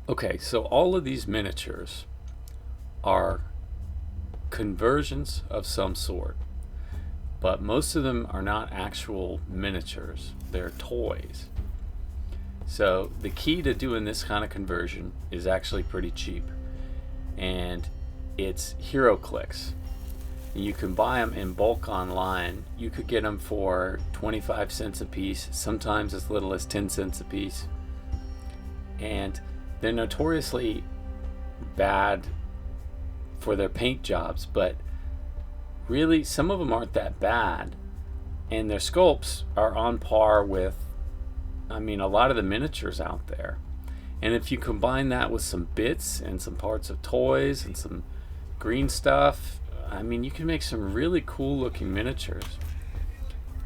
Okay, so all of these miniatures are conversions of some sort, but most of them are not actual miniatures, they're toys. So the key to doing this kind of conversion is actually pretty cheap, and it's heroclix. You can buy them in bulk online. You could get them for 25 cents a piece, sometimes as little as 10 cents a piece. And they're notoriously bad for their paint jobs, but really some of them aren't that bad. And their sculpts are on par with, a lot of the miniatures out there. And if you combine that with some bits and some parts of toys and some green stuff, you can make some really cool looking miniatures.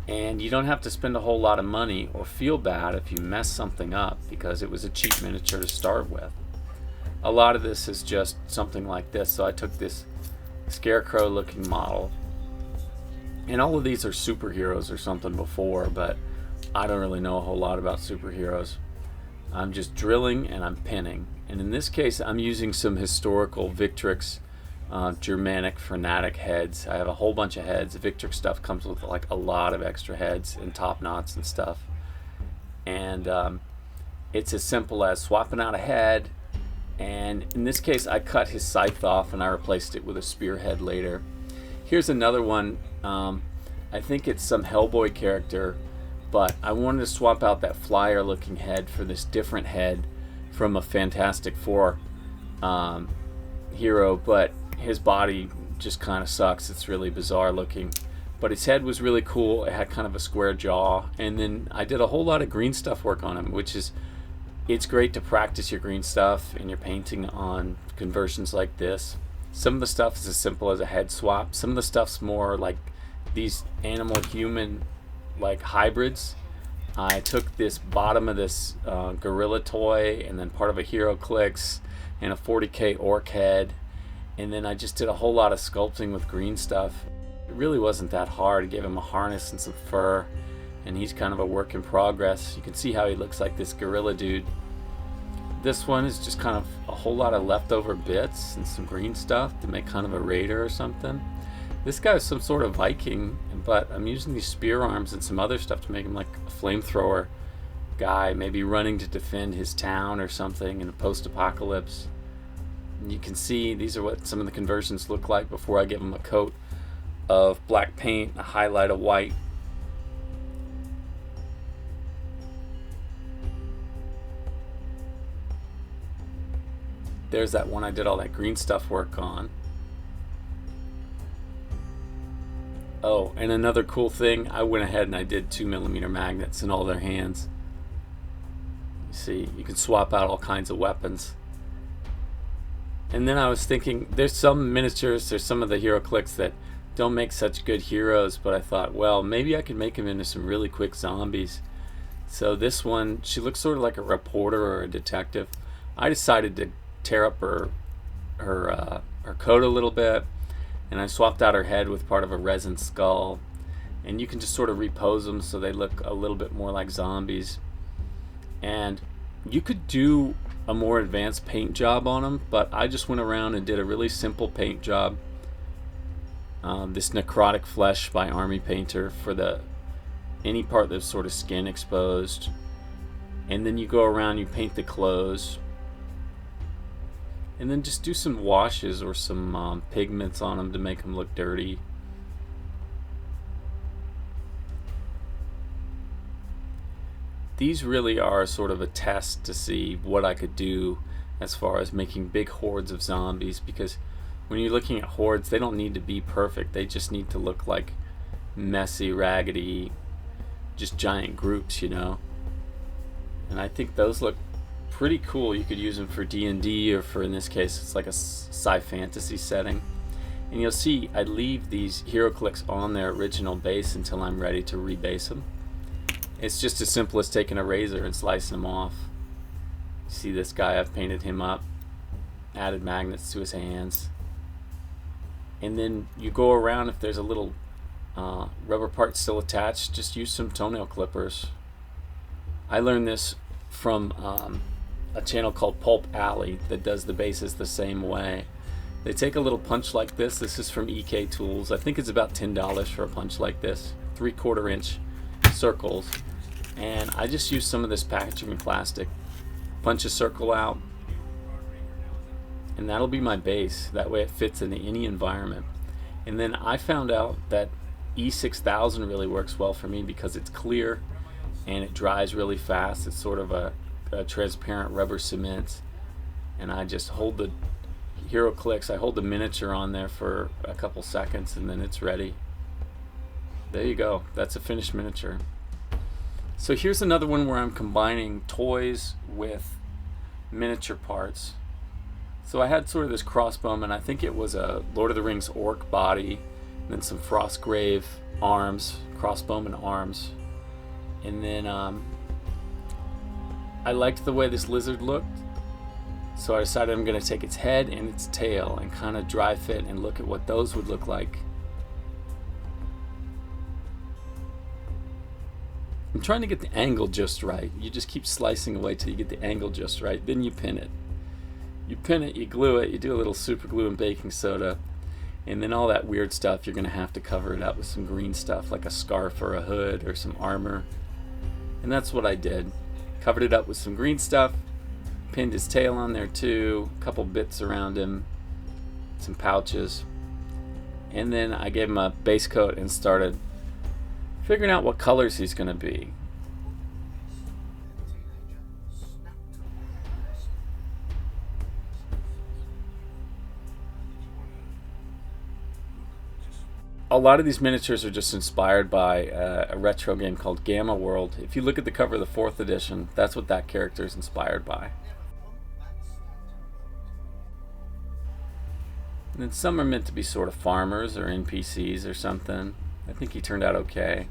And you don't have to spend a whole lot of money or feel bad if you mess something up because it was a cheap miniature to start with. A lot of this is just something like this. So I took this scarecrow looking model, and all of these are superheroes or something before, but I don't really know a whole lot about superheroes. I'm just drilling and I'm pinning. And in this case, I'm using some historical Victrix Germanic Fanatic heads. I have a whole bunch of heads. Victrix stuff comes with like a lot of extra heads and top knots and stuff. And it's as simple as swapping out a head. And in this case, I cut his scythe off and I replaced it with a spearhead later. Here's another one. I think it's some Hellboy character, but I wanted to swap out that flyer looking head for this different head from a Fantastic Four hero, but his body just kind of sucks. It's really bizarre looking, but his head was really cool. It had kind of a square jaw, and then I did a whole lot of green stuff work on him, which is, it's great to practice your green stuff and your painting on conversions like this. Some of the stuff is as simple as a head swap. Some of the stuff's more like these animal human like hybrids. I took this bottom of this gorilla toy and then part of a heroclix and a 40k orc head, and then I just did a whole lot of sculpting with green stuff. It really wasn't that hard. I gave him a harness and some fur, and he's kind of a work in progress. You can see how he looks like this gorilla dude. This one is just kind of a whole lot of leftover bits and some green stuff to make kind of a raider or something. This guy is some sort of Viking, but I'm using these spear arms and some other stuff to make him like a flamethrower guy, maybe running to defend his town or something in a post-apocalypse. And you can see these are what some of the conversions look like before I give him a coat of black paint, a highlight of white. There's that one I did all that green stuff work on. Oh, and another cool thing, I went ahead and I did 2mm magnets in all their hands. You see, you can swap out all kinds of weapons. And then I was thinking, there's some miniatures, there's some of the heroclix that don't make such good heroes, but I thought, well, maybe I could make them into some really quick zombies. So this one, she looks sort of like a reporter or a detective. I decided to tear up her coat a little bit, and I swapped out her head with part of a resin skull, and you can just sort of repose them so they look a little bit more like zombies. And you could do a more advanced paint job on them, but I just went around and did a really simple paint job. This necrotic flesh by Army Painter for any part that's sort of skin exposed, and then you go around, you paint the clothes, and then just do some washes or some pigments on them to make them look dirty. These really are sort of a test to see what I could do as far as making big hordes of zombies, because when you're looking at hordes, they don't need to be perfect. They just need to look like messy, raggedy, just giant groups, you know. And I think those look pretty cool. You could use them for D&D, or for, in this case, it's like a sci-fantasy setting. And you'll see I leave these heroclix on their original base until I'm ready to rebase them. It's just as simple as taking a razor and slicing them off. See this guy, I've painted him up, added magnets to his hands. And then you go around, if there's a little rubber part still attached, just use some toenail clippers. I learned this from a channel called Pulp Alley that does the bases the same way. They take a little punch like this. This is from EK Tools. I think it's about $10 for a punch like this. 3/4 inch circles. And I just use some of this packaging plastic. Punch a circle out. And that'll be my base. That way it fits into any environment. And then I found out that E6000 really works well for me because it's clear and it dries really fast. It's sort of a transparent rubber cement. And I just hold the heroclix, I hold the miniature on there for a couple seconds and then it's ready. There you go. That's a finished miniature. So here's another one where I'm combining toys with miniature parts. So I had sort of this crossbowman. I think it was a Lord of the Rings orc body, and then some Frostgrave arms, crossbowman arms. And then I liked the way this lizard looked, so I decided I'm going to take its head and its tail and kind of dry fit and look at what those would look like. I'm trying to get the angle just right. You just keep slicing away till you get the angle just right. Then you pin it. You pin it, you glue it, you do a little super glue and baking soda, and then all that weird stuff, you're going to have to cover it up with some green stuff like a scarf or a hood or some armor. And that's what I did. Covered it up with some green stuff, pinned his tail on there too, a couple bits around him, some pouches, and then I gave him a base coat and started figuring out what colors he's going to be. A lot of these miniatures are just inspired by a retro game called Gamma World. If you look at the cover of the 4th edition, that's what that character is inspired by. And then some are meant to be sort of farmers or NPCs or something. I think he turned out okay.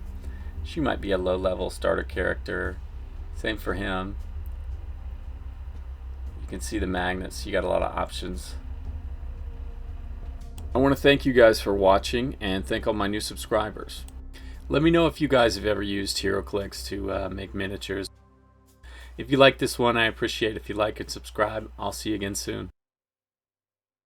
She might be a low-level starter character. Same for him. You can see the magnets. You got a lot of options. I want to thank you guys for watching and thank all my new subscribers. Let me know if you guys have ever used heroclix to make miniatures. If you like this one, I appreciate it. If you like and subscribe, I'll see you again soon.